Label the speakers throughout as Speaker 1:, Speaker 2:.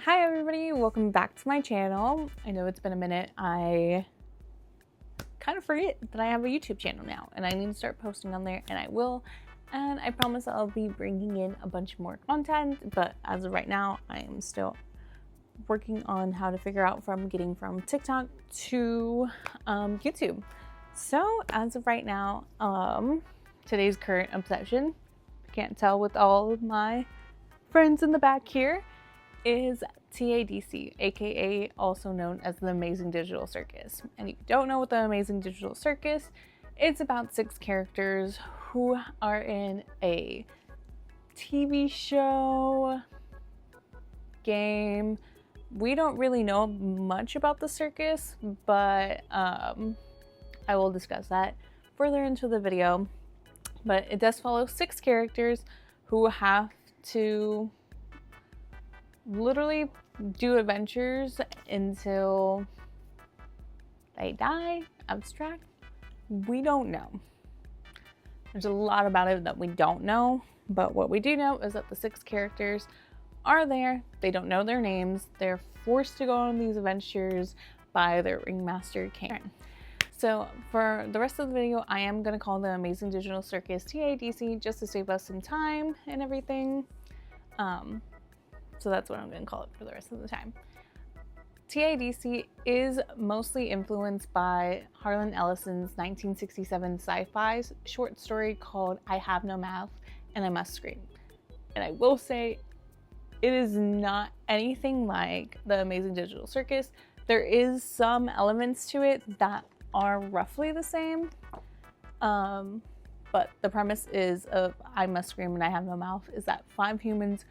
Speaker 1: Hi everybody, welcome back to my channel. I know it's been a minute. I kind of forget that I have a YouTube channel now and I need to start posting on there, and I will. And I promise I'll be bringing in a bunch more content, but as of right now, I am still working on how to figure out getting from TikTok to YouTube. So as of right now, today's current obsession, can't tell with all of my friends in the back here, is TADC, aka also known as the Amazing Digital Circus. And if you don't know what the Amazing Digital Circus, it's about 6 characters who are in a TV show, game. We don't really know much about the circus, but I will discuss that further into the video. But it does follow 6 characters who have to literally do adventures until they die. Abstract. We don't know. There's a lot about it that we don't know, but what we do know is that the 6 characters are there. They don't know their names. They're forced to go on these adventures by their ringmaster Karen. So for the rest of the video, I am going to call the Amazing Digital Circus TADC just to save us some time and everything. So that's what I'm going to call it for the rest of the time. TADC is mostly influenced by Harlan Ellison's 1967 sci-fi short story called I Have No Mouth and I Must Scream. And I will say, it is not anything like the Amazing Digital Circus. There is some elements to it that are roughly the same. But the premise is of I Must Scream and I Have No Mouth is that 5 humans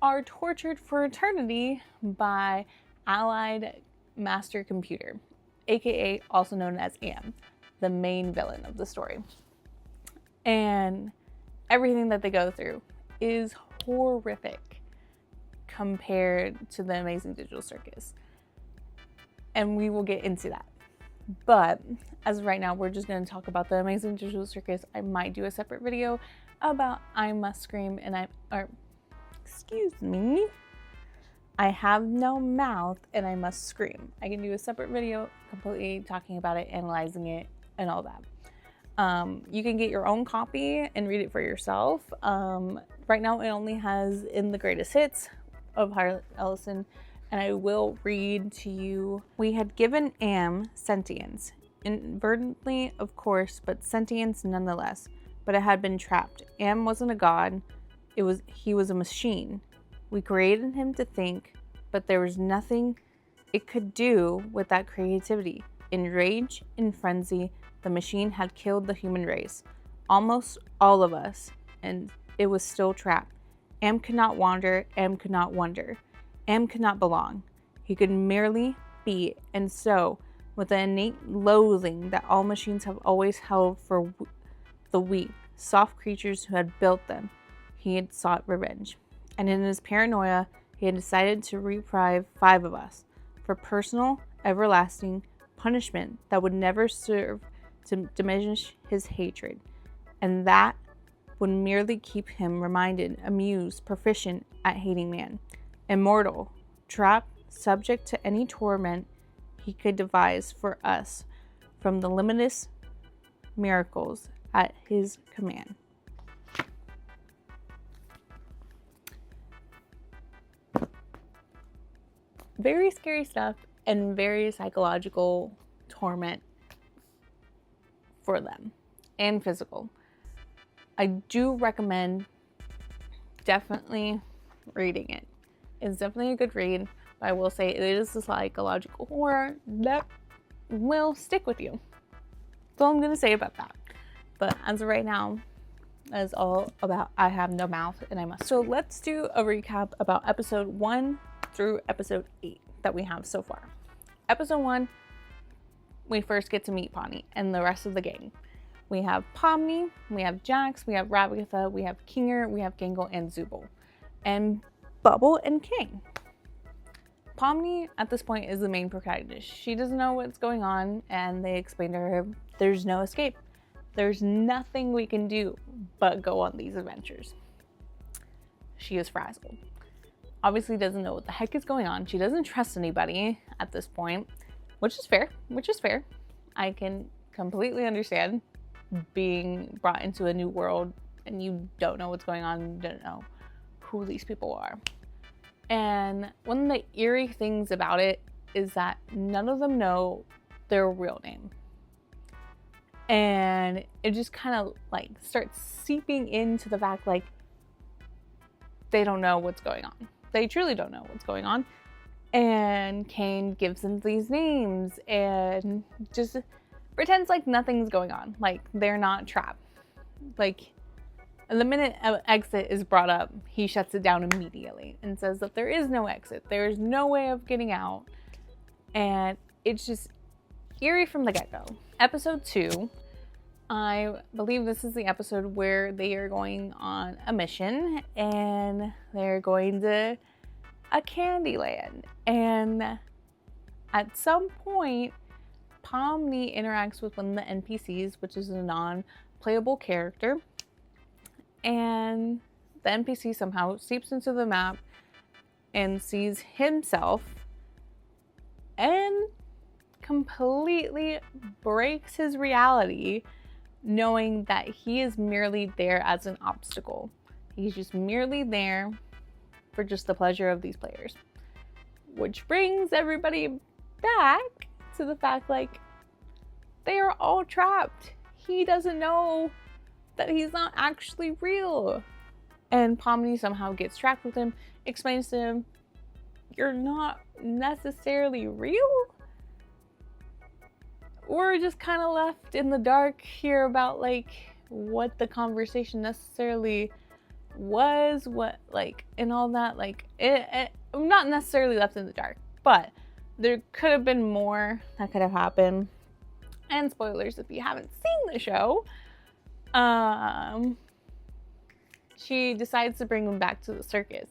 Speaker 1: are tortured for eternity by Allied Master Computer, aka also known as Am, the main villain of the story. And everything that they go through is horrific compared to the Amazing Digital Circus. And we will get into that. But as of right now, we're just going to talk about the Amazing Digital Circus. I might do a separate video about I Must Scream and I Have No Mouth and I Must Scream. I can do a separate video completely talking about it, analyzing it, and all that. You can get your own copy and read it for yourself. Right now it only has in the greatest hits of Harlan Ellison, and I will read to you. We had given Am sentience, inadvertently of course, but sentience nonetheless. But it had been trapped. Am wasn't a god. He was a machine. We created him to think, but there was nothing it could do with that creativity. In rage, in frenzy, the machine had killed the human race. Almost all of us, and it was still trapped. Am could not wander, Am could not wonder. Am could not belong. He could merely be, and so, with the innate loathing that all machines have always held for the weak, soft creatures who had built them, he had sought revenge. And in his paranoia, he had decided to reprieve 5 of us for personal, everlasting punishment that would never serve to diminish his hatred. And that would merely keep him reminded, amused, proficient at hating man. Immortal, trapped, subject to any torment he could devise for us from the limitless miracles at his command. Very scary stuff and very psychological torment for them and physical. I do recommend definitely reading it. It's definitely a good read, but I will say it is a psychological horror that will stick with you. That's all I'm going to say about that. But as of right now, that is all about I Have No Mouth and I Must. So let's do a recap about episode 1 through episode 8 that we have so far. Episode 1, we first get to meet Pawnee and the rest of the gang. We have Pomni, we have Jax, we have Rabatha, we have Kinger, we have Gangle and Zubul, and Bubble and King. Pomni at this point is the main protagonist. She doesn't know what's going on, and they explain to her there's no escape. There's nothing we can do but go on these adventures. She is frazzled. obviously doesn't know what the heck is going on. She doesn't trust anybody at this point, which is fair. I can completely understand being brought into a new world and you don't know what's going on, you don't know who these people are. And one of the eerie things about it is that none of them know their real name. And it just kind of like starts seeping into the fact like they don't know what's going on. They truly don't know what's going on. And Kane gives them these names and just pretends like nothing's going on. Like they're not trapped. Like the minute an exit is brought up, he shuts it down immediately and says that there is no exit. There is no way of getting out. And it's just eerie from the get-go. Episode 2, I believe this is the episode where they are going on a mission and they're going to a candy land. And at some point, Pomni interacts with one of the NPCs, which is a non-playable character. And the NPC somehow seeps into the map and sees himself and completely breaks his reality, knowing that he is merely there as an obstacle. He's just merely there for just the pleasure of these players. Which brings everybody back to the fact like they are all trapped. He doesn't know that he's not actually real. And Pomni somehow gets trapped with him, explains to him, you're not necessarily real? We're just kind of left in the dark here about like what the conversation necessarily was, what like, and all that. Like, I'm not necessarily left in the dark, but there could have been more that could have happened. And spoilers if you haven't seen the show. She decides to bring him back to the circus.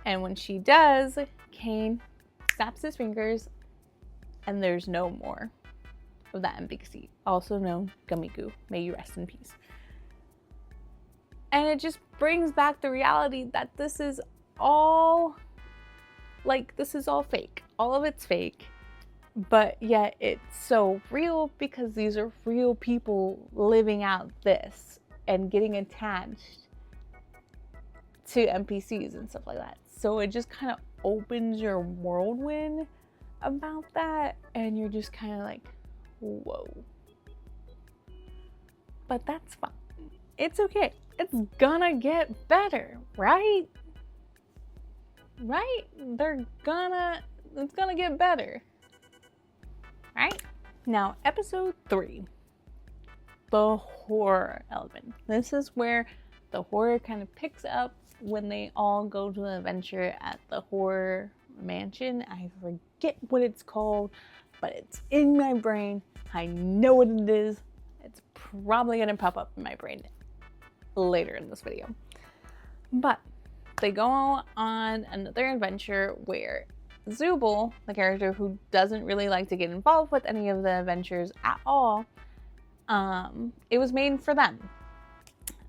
Speaker 1: And when she does, Kane snaps his fingers and there's no more of that NPC, also known Gummy Goo. May you rest in peace. And it just brings back the reality that this is all fake. All of it's fake. But yet it's so real because these are real people living out this and getting attached to NPCs and stuff like that. So it just kind of opens your whirlwind about that and you're just kind of like, whoa. But that's fine. It's okay. It's gonna get better, right? Right? It's gonna get better. Right? Now, episode 3, the horror element. This is where the horror kind of picks up when they all go to an adventure at the horror mansion. I forget what it's called, but it's in my brain. I know what it is. It's probably gonna pop up in my brain later in this video. But they go on another adventure where Zubul, the character who doesn't really like to get involved with any of the adventures at all, it was made for them.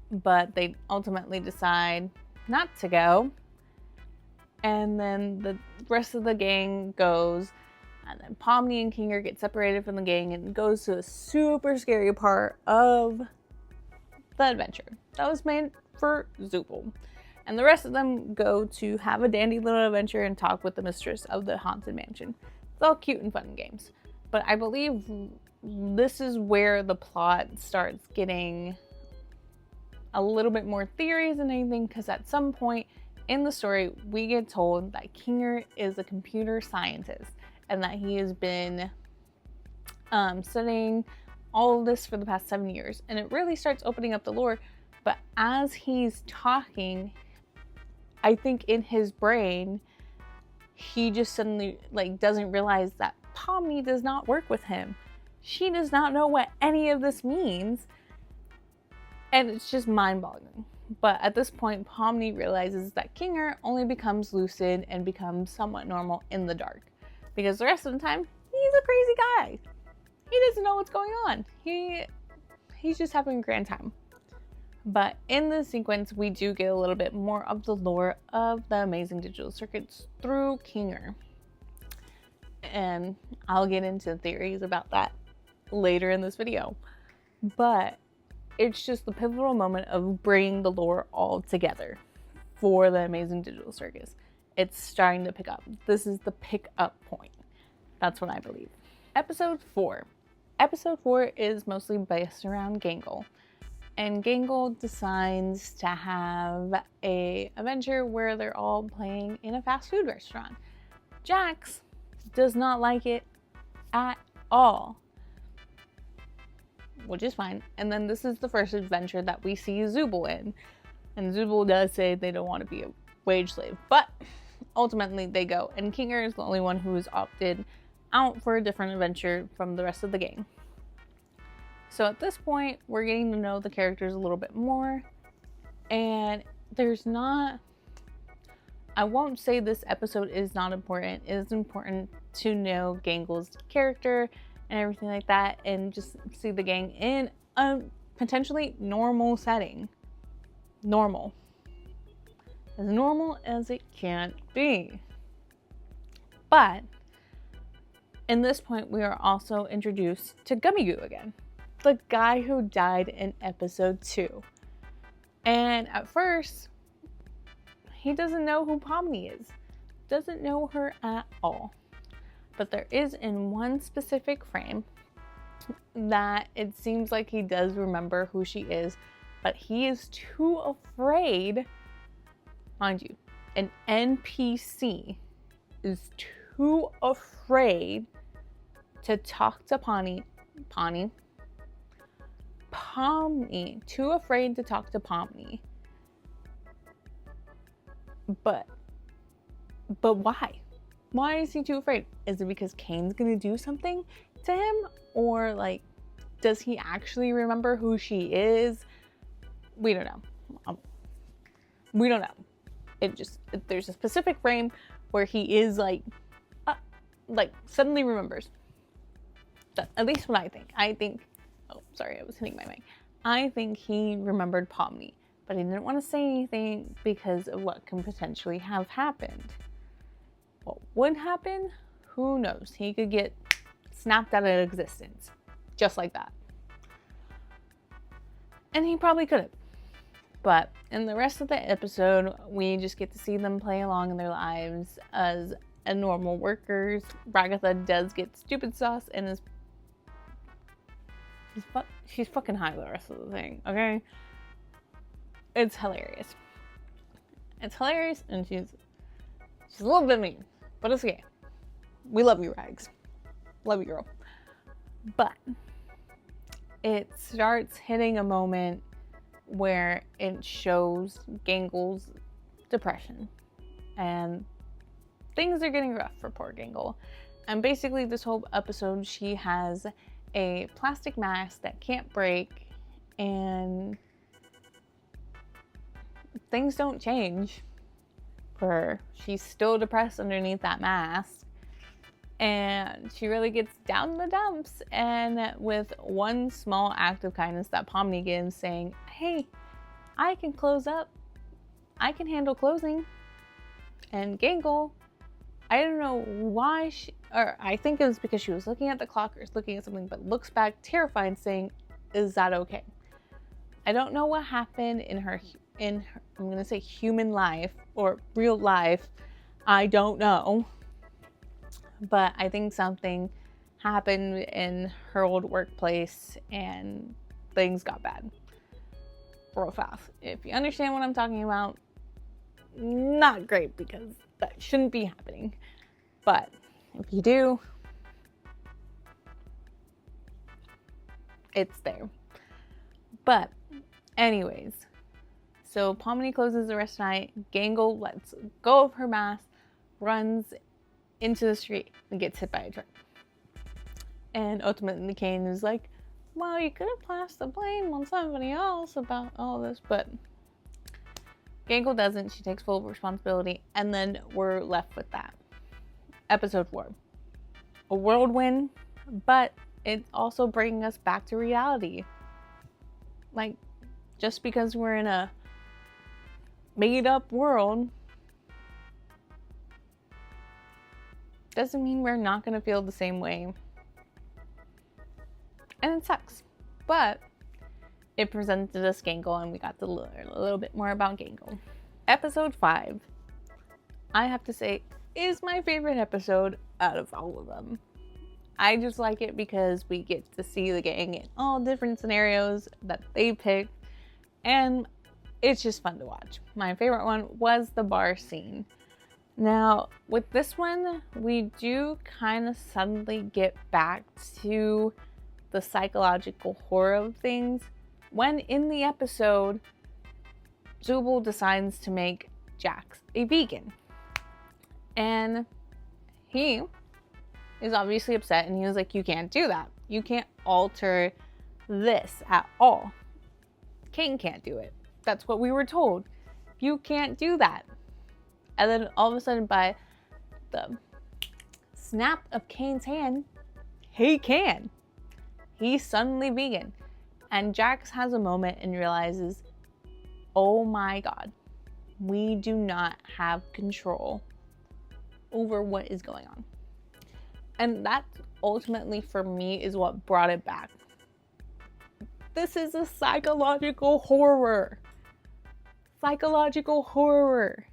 Speaker 1: But they ultimately decide not to go. And then the rest of the gang goes. And then Pomni and Kinger get separated from the gang and goes to a super scary part of the adventure that was made for Zubul. And the rest of them go to have a dandy little adventure and talk with the mistress of the haunted mansion. It's all cute and fun and games. But I believe this is where the plot starts getting a little bit more theories than anything, because at some point in the story, we get told that Kinger is a computer scientist and that he has been studying all of this for the past 7 years. And it really starts opening up the lore. But as he's talking, I think in his brain, he just suddenly doesn't realize that Pomni does not work with him. She does not know what any of this means. And it's just mind-boggling. But at this point, Pomni realizes that Kinger only becomes lucid and becomes somewhat normal in the dark. Because the rest of the time, he's a crazy guy. He doesn't know what's going on. He's just having a grand time. But in this sequence, we do get a little bit more of the lore of the Amazing Digital Circus through Kinger. And I'll get into theories about that later in this video. But it's just the pivotal moment of bringing the lore all together for the Amazing Digital Circus. It's starting to pick up. This is the pick up point. That's what I believe. Episode 4. Episode 4 is mostly based around Gangle. And Gangle decides to have a adventure where they're all playing in a fast food restaurant. Jax does not like it at all, which is fine. And then this is the first adventure that we see Zooble in. And Zooble does say they don't want to be a wage slave, but ultimately they go. And Kinger is the only one who has opted out for a different adventure from the rest of the gang. So at this point, we're getting to know the characters a little bit more. And I won't say this episode is not important. It is important to know Gangle's character and everything like that, and just see the gang in a potentially normal setting. Normal. As normal as it can be. But in this point, we are also introduced to Gummy Goo again. The guy who died in episode 2. And at first, he doesn't know who Pomni is. Doesn't know her at all. But there is in one specific frame that it seems like he does remember who she is, but he is too afraid. Mind you, an NPC is too afraid to talk to Pomni, too afraid to talk to Pomni. But why? Why is he too afraid? Is it because Kane's gonna do something to him? Or like, does he actually remember who she is? We don't know. We don't know. There's a specific frame where he is like suddenly remembers. That's at least what I think. Oh, sorry, I was hitting my mic. I think he remembered Pomni, but he didn't want to say anything because of what can potentially have happened. What would happen? Who knows? He could get snapped out of existence. Just like that. And he probably could have. But in the rest of the episode, we just get to see them play along in their lives as normal workers. Ragatha does get stupid sauce and is... She's fucking high the rest of the thing, okay? It's hilarious. It's hilarious, and she's a little bit mean, but it's okay. We love you, Rags. Love you, girl. But it starts hitting a moment where it shows Gangle's depression, and things are getting rough for poor Gangle. And basically, this whole episode, she has a plastic mask that can't break, and things don't change for her. She's still depressed underneath that mask, and she really gets down in the dumps. And with one small act of kindness that Pomni gives, saying, hey, I can close up, I can handle closing. And Gangle, I don't know why I think it was because she was looking at the clock or looking at something, but looks back terrified, saying, is that okay? I don't know what happened in her I'm gonna say human life or real life. I don't know. But I think something happened in her old workplace and things got bad real fast. If you understand what I'm talking about, not great, because that shouldn't be happening. But if you do, it's there. But anyways, so Pomni closes the rest of the night. Gangle lets go of her mask, runs into the street, and gets hit by a truck. And ultimately Kane is like, well, you could have placed the blame on somebody else about all this, but Gangle doesn't. She takes full responsibility, and then we're left with that. Episode 4. A whirlwind, but it's also bringing us back to reality. Like, Just because we're in a made-up world doesn't mean we're not going to feel the same way. And it sucks. But it presented us Gangle, and we got to learn a little bit more about Gangle. Episode 5, I have to say, is my favorite episode out of all of them. I just like it because we get to see the gang in all different scenarios that they picked, and it's just fun to watch. My favorite one was the bar scene. Now, with this one, we do kind of suddenly get back to the psychological horror of things when in the episode, Zubul decides to make Jax a vegan. And he is obviously upset, and he was like, you can't do that. You can't alter this at all. Kane can't do it. That's what we were told. You can't do that. And then all of a sudden, by the snap of Kane's hand, he can. He's suddenly vegan. And Jax has a moment and realizes, oh my God, we do not have control over what is going on. And that ultimately for me is what brought it back. This is a psychological horror. Psychological horror.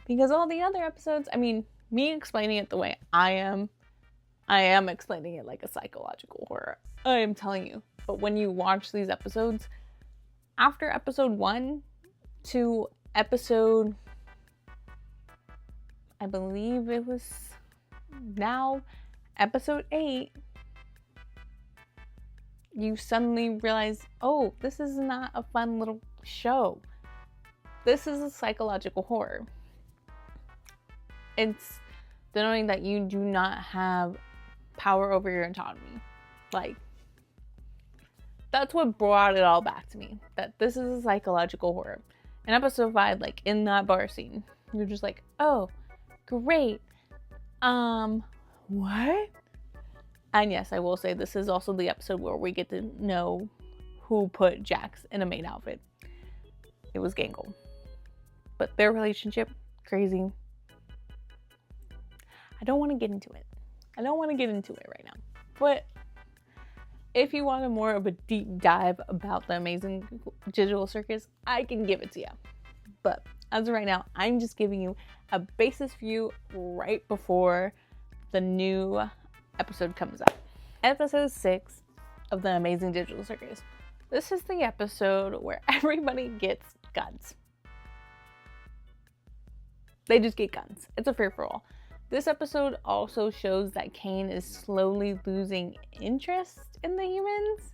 Speaker 1: Because all the other episodes, I mean, me explaining it the way I am explaining it like a psychological horror. I am telling you. But when you watch these episodes, after episode 1 to episode, I believe it was now episode 8, you suddenly realize, oh, this is not a fun little show. This is a psychological horror. It's the knowing that you do not have power over your autonomy. Like, that's what brought it all back to me. That this is a psychological horror. In episode 5, like in that bar scene, you're just like, oh, great. What? And yes, I will say this is also the episode where we get to know who put Jax in a maid outfit. It was Gangle. But their relationship, crazy. I don't want to get into it. Right now. But if you want more of a deep dive about the Amazing Digital Circus, I can give it to you. But as of right now, I'm just giving you a basis view right before the new episode comes out. Episode 6 of the Amazing Digital Circus. This is the episode where everybody gets guns. They just get guns. It's a free-for-all. This episode also shows that Kane is slowly losing interest in the humans.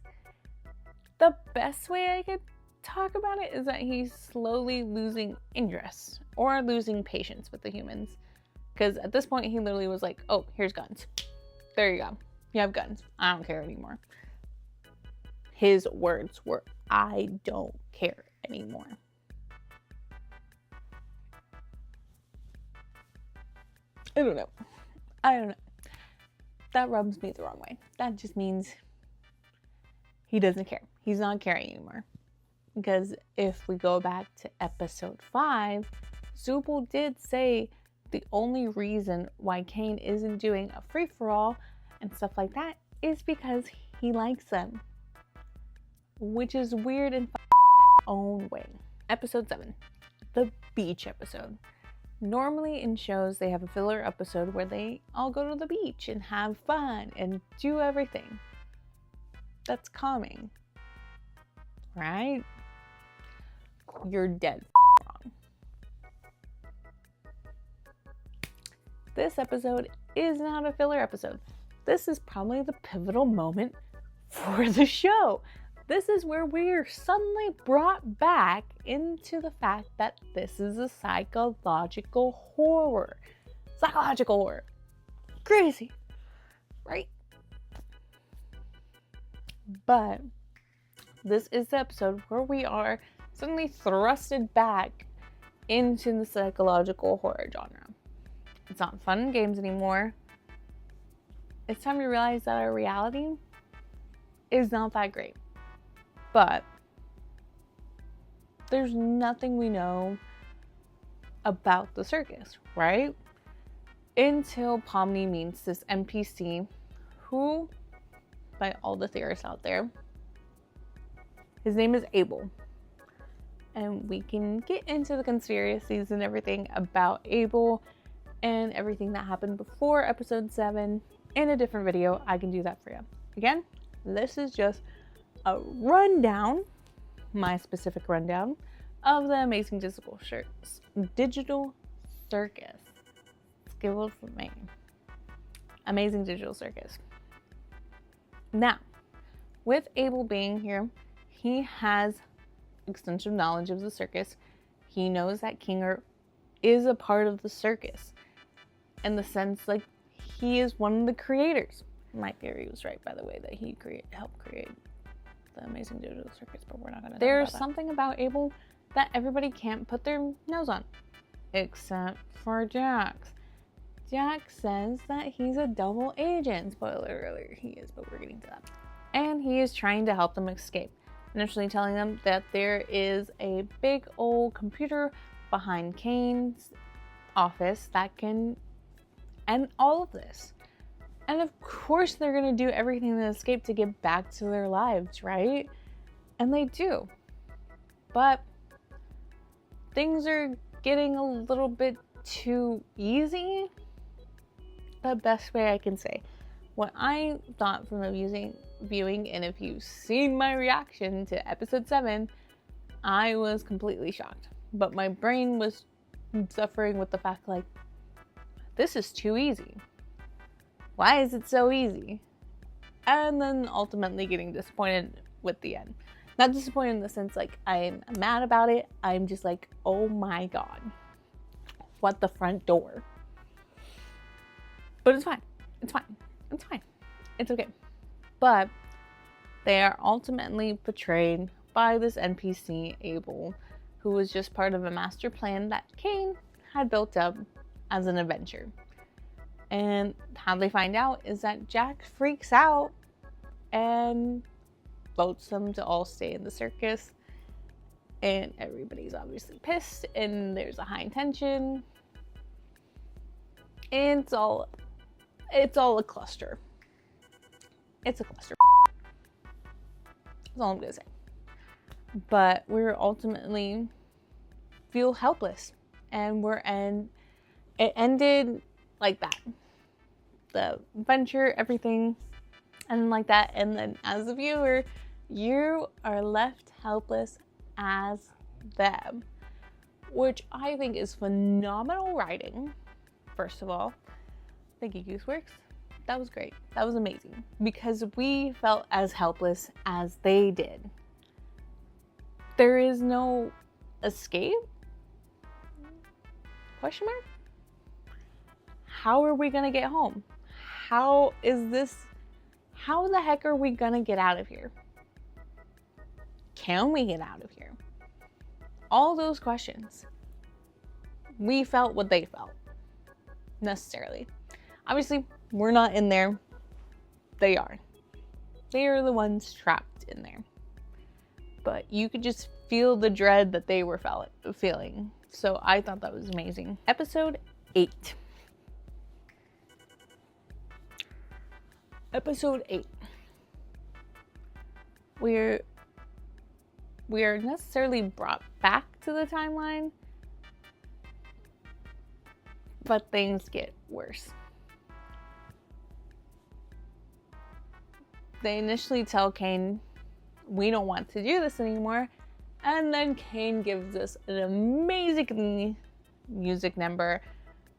Speaker 1: The best way I could talk about it is that he's slowly losing interest or losing patience with the humans. Because at this point, he literally was like, oh, here's guns. There you go. You have guns. I don't care anymore. His words were, I don't care anymore. I don't know. That rubs me the wrong way. That just means he doesn't care. He's not caring anymore. Because if we go back to episode 5, Zubul did say the only reason why Kane isn't doing a free-for-all and stuff like that is because he likes them. Which is weird in own way. Episode 7, the beach episode. Normally in shows, they have a filler episode where they all go to the beach and have fun and do everything. That's calming. Right? You're dead wrong. This episode is not a filler episode. This is probably the pivotal moment for the show. This is where we're suddenly brought back into the fact that this is a psychological horror. Psychological horror. Crazy. Right? But this is the episode where we are suddenly thrusted back into the psychological horror genre. It's not fun and games anymore. It's time to realize that our reality is not that great. But there's nothing we know about the circus, right? Until Pomni meets this NPC who, by all the theorists out there, his name is Abel. And we can get into the conspiracies and everything about Abel and everything that happened before episode 7 in a different video. I can do that for you. Again, this is just a rundown, my specific rundown, of the Amazing Digital Circus. Skilled for me. Amazing Digital Circus. Now, with Abel being here, he has extensive knowledge of the circus. He knows that Kinger is a part of the circus, in the sense like he is one of the creators. My theory was right, by the way, that he helped create the Amazing Digital Circus, but we're not going to. There's something about Abel that everybody can't put their nose on, except for Jax. Jax says that he's a double agent. Spoiler alert, he is, but we're getting to that. And he is trying to help them escape, initially telling them that there is a big old computer behind Kane's office that can end all of this. And of course they're going to do everything to escape to get back to their lives, right? And they do. But things are getting a little bit too easy. The best way I can say. What I thought from the viewing, and if you've seen my reaction to episode 7, I was completely shocked. But my brain was suffering with the fact like, this is too easy. Why is it so easy? And then ultimately getting disappointed with the end. Not disappointed in the sense like I'm mad about it. I'm just like, oh my god. What the front door? But it's fine. It's fine. It's fine. It's okay. But they are ultimately portrayed by this NPC, Abel, who was just part of a master plan that Kane had built up as an adventure. And how they find out is that Jack freaks out and votes them to all stay in the circus. And everybody's obviously pissed, and there's a high tension. And it's all a cluster. It's a cluster. That's all I'm gonna say. But we're ultimately feel helpless, and it ended like that. The adventure, everything, and like that. And then as a viewer, you are left helpless as them, which I think is phenomenal writing. First of all, thank you, Gooseworks. That was great. That was amazing, because we felt as helpless as they did. There is no escape? Question mark? How are we gonna get home? How the heck are we gonna get out of here? Can we get out of here? All those questions. We felt what they felt. Necessarily. Obviously, we're not in there. They are. They are the ones trapped in there. But you could just feel the dread that they were feeling. So I thought that was amazing. Episode 8. Episode 8. We are necessarily brought back to the timeline, but things get worse. They initially tell Kane, we don't want to do this anymore, and then Kane gives us an amazing music number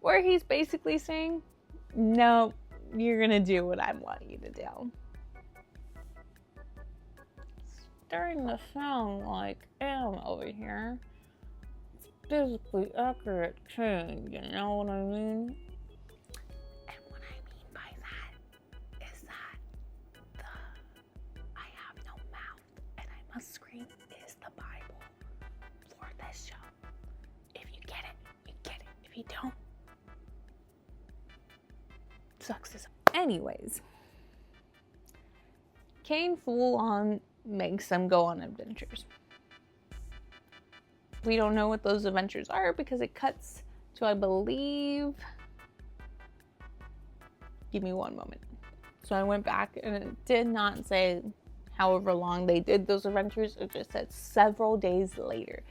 Speaker 1: where he's basically saying, no, you're gonna do what I want you to do. Starting to sound like Am over here. It's physically accurate too, you know what I mean? And what I mean by that is that I have no mouth and I must scream is the Bible for this show. If you get it, you get it. If you don't, sucks. Anyways, Kane full on makes them go on adventures. We don't know what those adventures are because it cuts to, I believe, give me one moment. So I went back and it did not say however long they did those adventures. It just said several days later.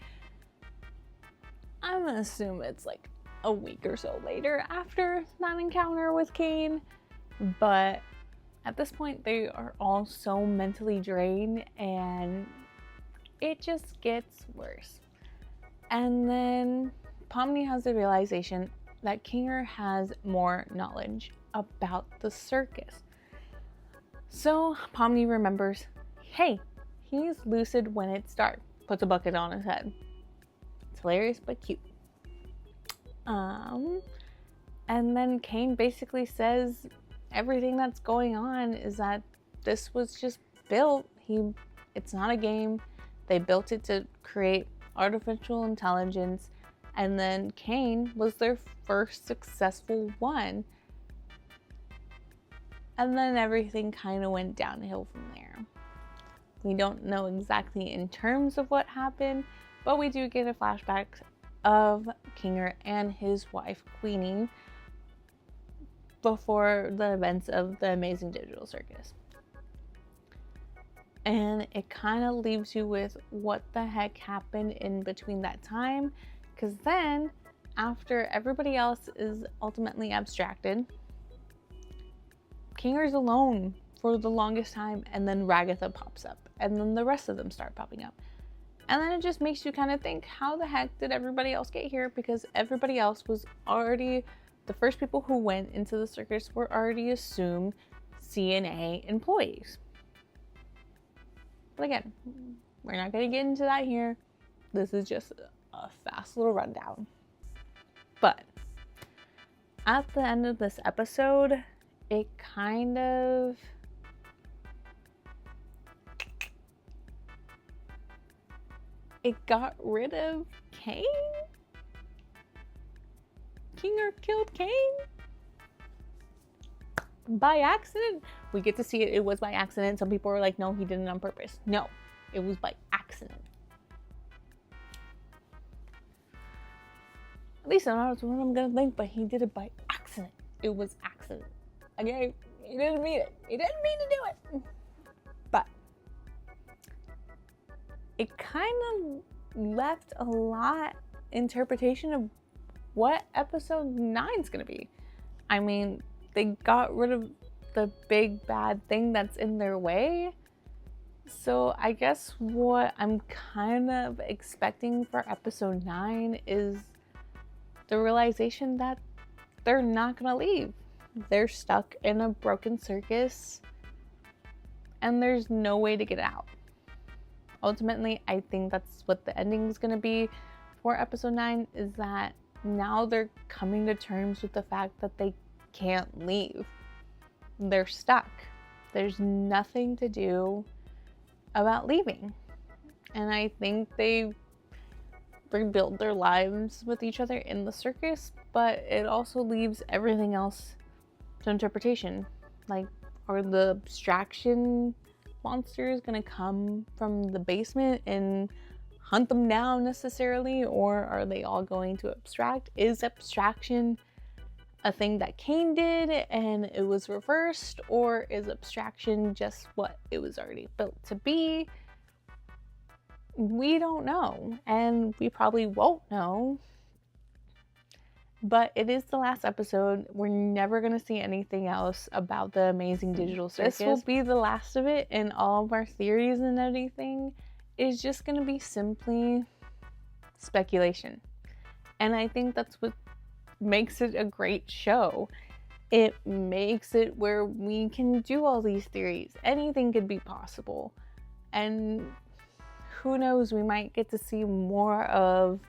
Speaker 1: I'm gonna assume it's like a week or so later after that encounter with Cain. But at this point, they are all so mentally drained and it just gets worse. And then Pomni has the realization that Kinger has more knowledge about the circus. So Pomni remembers, hey, he's lucid when it's dark. Puts a bucket on his head. It's hilarious but cute. And then Cain basically says everything that's going on is that this was just built. It's not a game. They built it to create artificial intelligence, and then Cain was their first successful one. And then everything kind of went downhill from there. We don't know exactly in terms of what happened, but we do get a flashback of Kinger and his wife, Queenie, before the events of the Amazing Digital Circus. And it kind of leaves you with what the heck happened in between that time, because then after everybody else is ultimately abstracted, Kinger's alone for the longest time, and then Ragatha pops up, and then the rest of them start popping up. And then it just makes you kind of think, how the heck did everybody else get here? Because everybody else was already, the first people who went into the circus were already assumed CNA employees. But again, we're not going to get into that here. This is just a fast little rundown. But at the end of this episode, it kind of got rid of Cain? Kinger killed Cain? By accident? We get to see it. It was by accident. Some people were like, no, he did it on purpose. No, it was by accident. At least that's what I'm gonna think, but he did it by accident. It was accident. Okay? He didn't mean it. He didn't mean to do it. But it kind of left a lot interpretation of what episode 9 is gonna be. I mean, they got rid of the big bad thing that's in their way. So I guess what I'm kind of expecting for episode 9 is the realization that they're not gonna leave. They're stuck in a broken circus and there's no way to get out. Ultimately, I think that's what the ending is gonna be for episode 9, is that now they're coming to terms with the fact that they can't leave. They're stuck. There's nothing to do about leaving. And I think they rebuild their lives with each other in the circus, but it also leaves everything else to interpretation. Like, are the abstraction monsters gonna come from the basement and hunt them down necessarily, or are they all going to abstract? Is abstraction a thing that Cain did and it was reversed, or is abstraction just what it was already built to be? We don't know, and we probably won't know. But it is the last episode. We're never going to see anything else about the Amazing Digital Circus. This will be the last of it, and all of our theories and everything is just going to be simply speculation. And I think that's what makes it a great show. It makes it where we can do all these theories. Anything could be possible. And who knows, we might get to see more of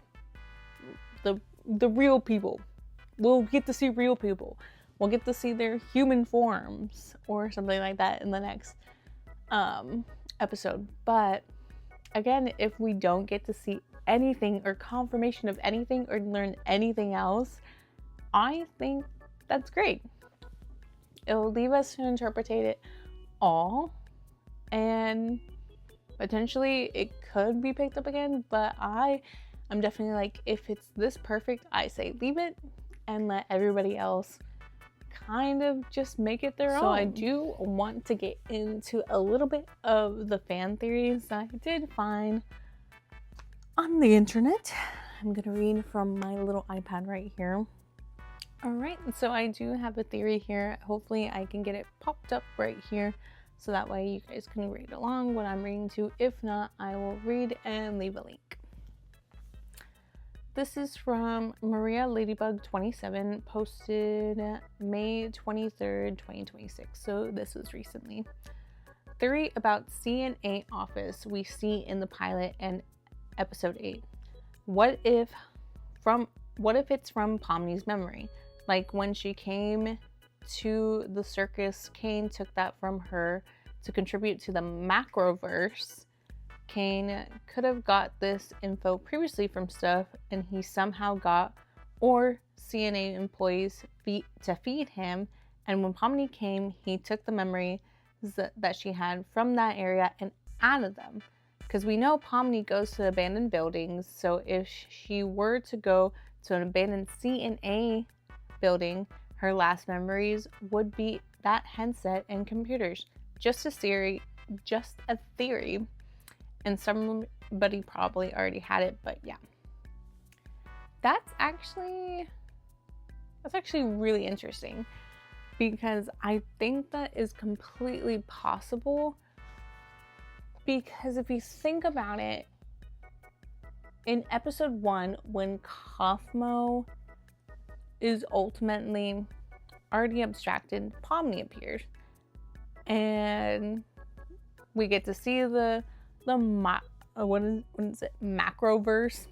Speaker 1: the real people. We'll get to see real people. We'll get to see their human forms or something like that in the next episode. But again, if we don't get to see anything or confirmation of anything or learn anything else, I think that's great. It'll leave us to interpret it all, and potentially it could be picked up again, but I I'm definitely like, if it's this perfect, I say leave it and let everybody else kind of just make it their own. So I do want to get into a little bit of the fan theories that I did find on the internet. I'm gonna read from my little iPad right here. All right, so I do have a theory here. Hopefully I can get it popped up right here so that way you guys can read along what I'm reading to. If not, I will read and leave a link. This is from Maria Ladybug 27, posted May 23rd, 2026. So this was recently. Theory about CNA office we see in the pilot and episode 8. What if it's from Pomni's memory? Like when she came to the circus, Kane took that from her to contribute to the macroverse. Kane could have got this info previously from stuff and he somehow got, or CNA employees to feed him, and when Pomni came, he took the memories that she had from that area and added them. Because we know Pomni goes to abandoned buildings, so if she were to go to an abandoned CNA building, her last memories would be that headset and computers. Just a theory, and somebody probably already had it, but yeah. That's actually really interesting, because I think that is completely possible. Because if you think about it, in episode 1, when Kaufmo is ultimately already abstracted, Pomni appears. And we get to see what is it? Macroverse.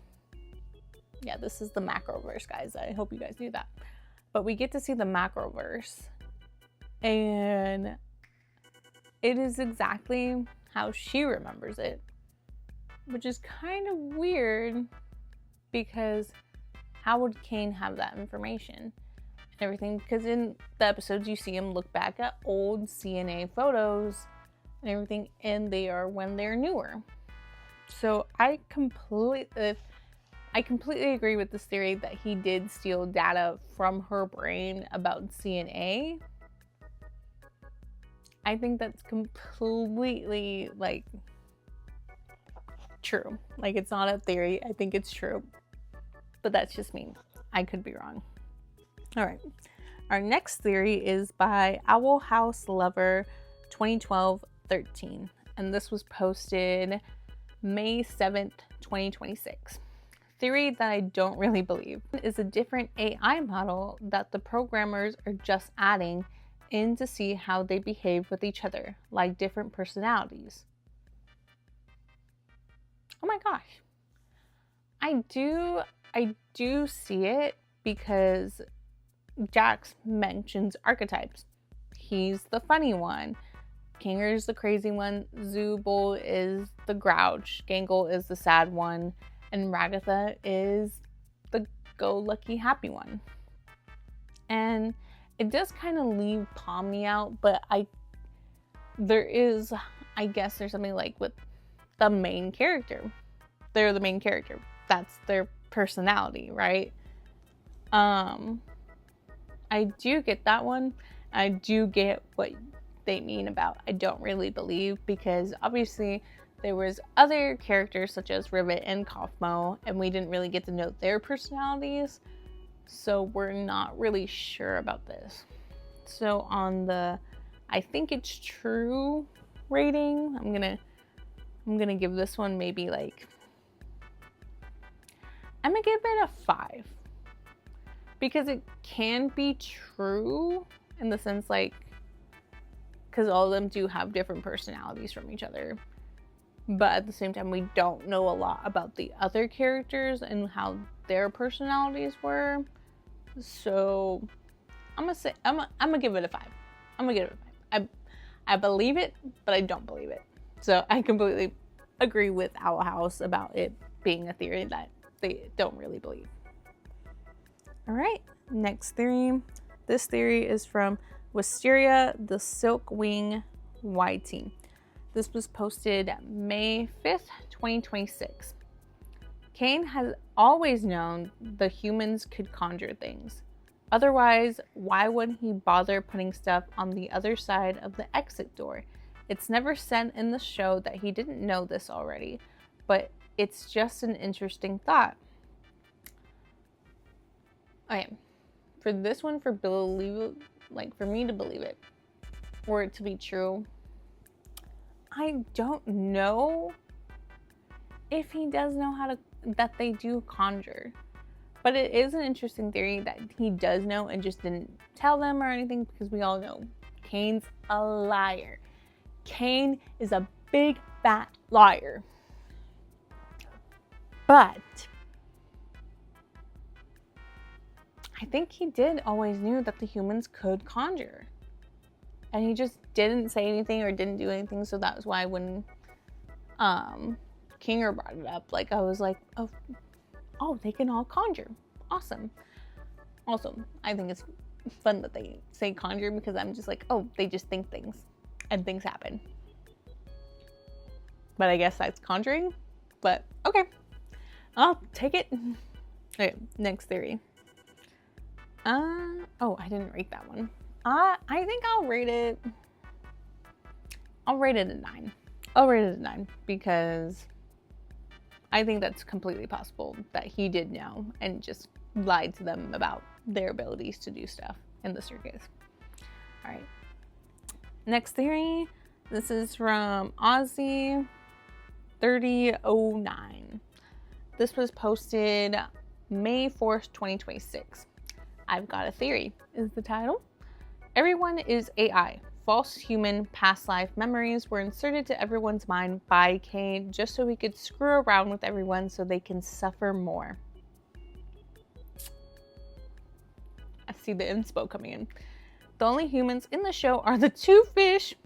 Speaker 1: Yeah, this is the macroverse, guys. I hope you guys knew that. But we get to see the macroverse. And it is exactly how she remembers it, which is kind of weird, because how would Kane have that information and everything? Because in the episodes you see him look back at old CNA photos and everything, and they are when they're newer. So I completely agree with this theory that he did steal data from her brain about CNA. I think that's completely, like, true. Like, it's not a theory. I think it's true. But that's just me. I could be wrong. All right. Our next theory is by Owl House Lover 2012-13. And this was posted May 7th, 2026. Theory that I don't really believe is a different AI model that the programmers are just adding in to see how they behave with each other, like different personalities. Oh my gosh. I do see it, because Jax mentions archetypes. He's the funny one. Kinger's the crazy one. Zubul is the grouch. Gangle is the sad one. And Ragatha is the go-lucky happy one. And it does kind of leave Pomni out, but I guess there's something like with the main character. They're the main character. That's their personality, right? I do get that one. I do get what they mean about I don't really believe, because obviously there was other characters such as Rivet and Kaufmo, and we didn't really get to know their personalities. So we're not really sure about this. So on the I think it's true rating, I'm gonna give this one maybe like, I'm gonna give it a 5. Because it can be true in the sense like, because all of them do have different personalities from each other. But at the same time, we don't know a lot about the other characters and how their personalities were. So I'm gonna give it a 5. I'm gonna give it a 5. I believe it, but I don't believe it. So I completely agree with Owl House about it being a theory that they don't really believe. All right, next theory. This theory is from Wisteria, the Silk Wing YT. This was posted May 5th, 2026. Cain has always known the humans could conjure things. Otherwise, why would he bother putting stuff on the other side of the exit door? It's never said in the show that he didn't know this already, but it's just an interesting thought. Okay, for this one, for me to believe it, or it to be true, I don't know if he does know that they do conjure. But it is an interesting theory that he does know and just didn't tell them or anything, because we all know Cain's a liar. Cain is a big fat liar. But I think he did always knew that the humans could conjure. And he just didn't say anything or didn't do anything. So that was why when Kinger brought it up, like, I was like, oh, they can all conjure. Awesome. Also, I think it's fun that they say conjure, because I'm just like, oh, they just think things and things happen. But I guess that's conjuring. But okay, I'll take it. Okay, next theory. Oh, I didn't rate that one. I think I'll rate it a 9. I'll rate it a 9 because I think that's completely possible that he did know and just lied to them about their abilities to do stuff in the circus. All right. Next theory. This is from Aussie 3009. This was posted May 4th, 2026. I've got a theory is the title. Everyone is AI. False human past life memories were inserted to everyone's mind by Cain just so he could screw around with everyone so they can suffer more. I see the inspo coming in. The only humans in the show are the 2 fish.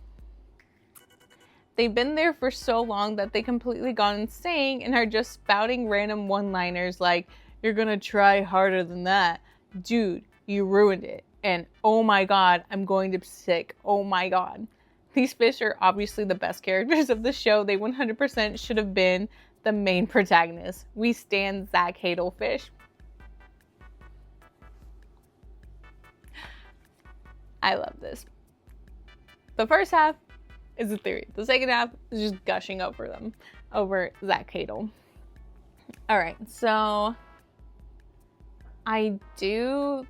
Speaker 1: They've been there for so long that they completely gone insane and are just spouting random one-liners like, "You're gonna try harder than that. Dude, you ruined it." And "Oh my god, I'm going to be sick. Oh my god." These fish are obviously the best characters of the show. They 100% should have been the main protagonists. We stand Zach Hadelfish. I love this. The first half is a theory. The second half is just gushing over Zach Hadel. All right, so I do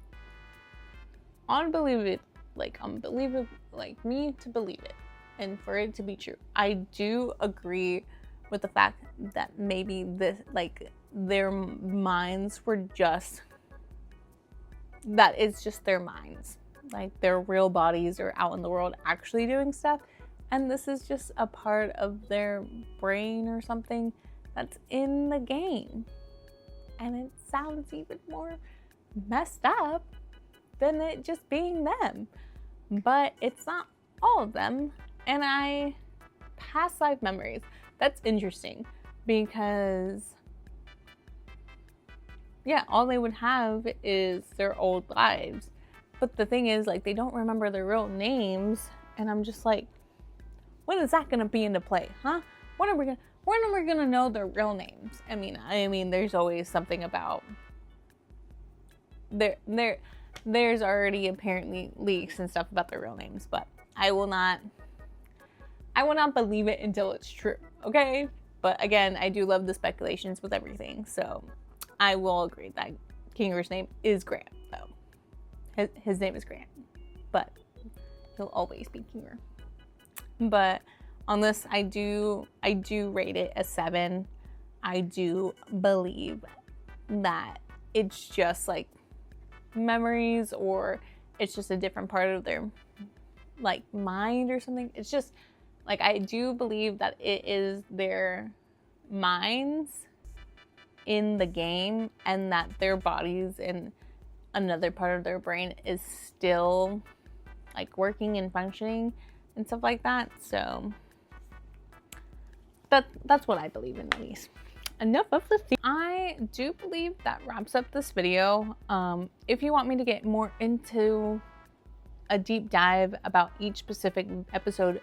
Speaker 1: unbelievable, like me to believe it and for it to be true. I do agree with the fact that maybe this, like, their minds were just, that it's just their minds. Like, their real bodies are out in the world actually doing stuff, and this is just a part of their brain or something that's in the game. And it sounds even more messed up than it just being them. But it's not all of them. And past life memories, that's interesting because, yeah, all they would have is their old lives. But the thing is, like, they don't remember their real names, and I'm just like, when is that gonna be into play, huh? When are we gonna know their real names? I mean, there's always something about there's already apparently leaks and stuff about their real names, but I will not believe it until it's true, okay? But again, I do love the speculations with everything, so I will agree that Kinger's name is Grant, though. His name is Grant, but he'll always be Kinger. But on this, I do rate it a 7. I do believe that it's just like memories, or it's just a different part of their, like, mind or something. It's just like, I do believe that it is their minds in the game, and that their bodies and another part of their brain is still, like, working and functioning and stuff like that. So that's what I believe in, at least. Enough of the theory. I do believe that wraps up this video. If you want me to get more into a deep dive about each specific episode,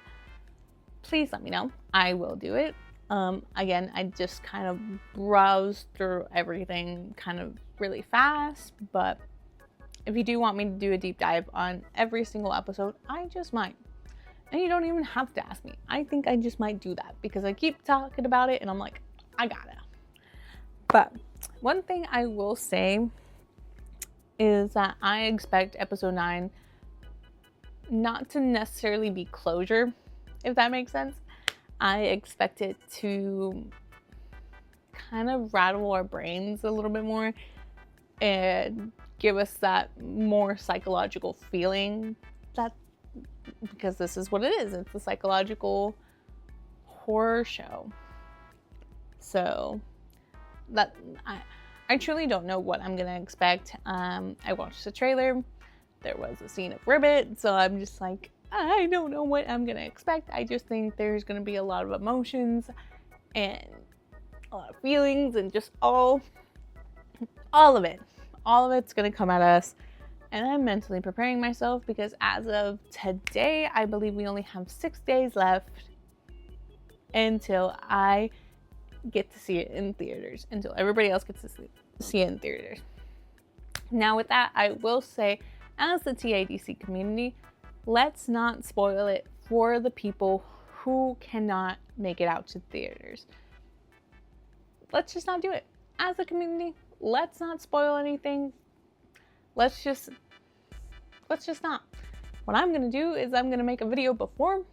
Speaker 1: please let me know. I will do it. Again, I just kind of browsed through everything kind of really fast, but if you do want me to do a deep dive on every single episode, I just might. And you don't even have to ask me. I think I just might do that because I keep talking about it and I'm like, I gotta. But one thing I will say is that I expect episode 9 not to necessarily be closure, if that makes sense. I expect it to kind of rattle our brains a little bit more and give us that more psychological feeling, that because this is what it is. It's a psychological horror show. So that I truly don't know what I'm gonna expect. I watched the trailer. There was a scene of Ribbit, so I'm just like, I don't know what I'm gonna expect. I just think there's gonna be a lot of emotions and a lot of feelings and just all of it. All of it's gonna come at us. And I'm mentally preparing myself because as of today, I believe we only have 6 days left until I get to see it in theaters, until everybody else gets to see it in theaters. Now with that, I will say, as the TADC community, let's not spoil it for the people who cannot make it out to theaters. Let's just not do it. As a community, let's not spoil anything. Let's just not. What I'm gonna do is I'm gonna make a video before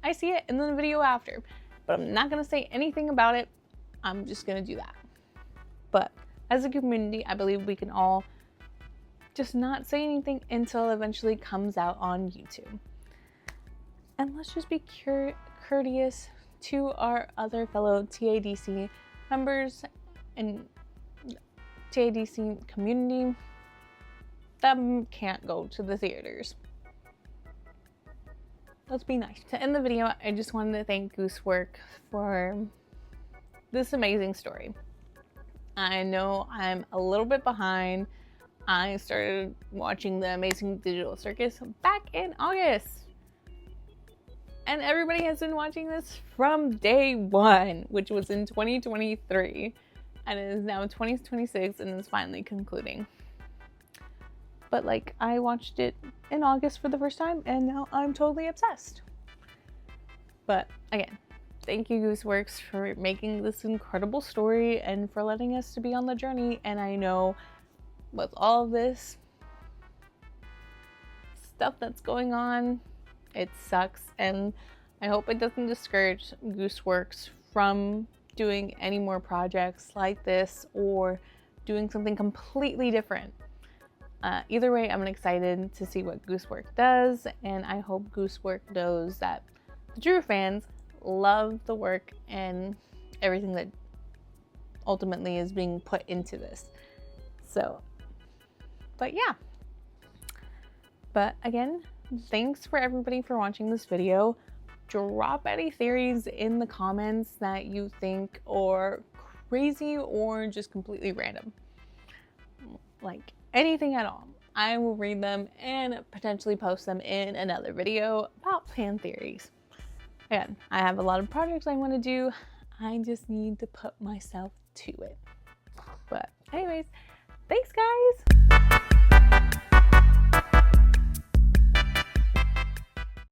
Speaker 1: I see it and then a video after. But I'm not gonna say anything about it. I'm just gonna do that. But as a community, I believe we can all just not say anything until it eventually comes out on YouTube. And let's just be courteous to our other fellow TADC members and TADC community that can't go to the theaters. Let's be nice. To end the video, I just wanted to thank Goosework for this amazing story. I know I'm a little bit behind. I started watching The Amazing Digital Circus back in August. And everybody has been watching this from day one, which was in 2023. And it is now 2026 and it's finally concluding. But like, I watched it in August for the first time and now I'm totally obsessed. But again, thank you Gooseworks for making this incredible story and for letting us to be on the journey. And I know with all of this stuff that's going on, it sucks. And I hope it doesn't discourage Gooseworks from doing any more projects like this or doing something completely different. Either way, I'm excited to see what Goosework does, and I hope Goosework knows that the true fans love the work and everything that ultimately is being put into this. So, but yeah. But again, thanks for everybody for watching this video. Drop any theories in the comments that you think are crazy or just completely random. Like, anything at all. I will read them and potentially post them in another video about fan theories. Again, I have a lot of projects I want to do. I just need to put myself to it. But anyways, thanks guys!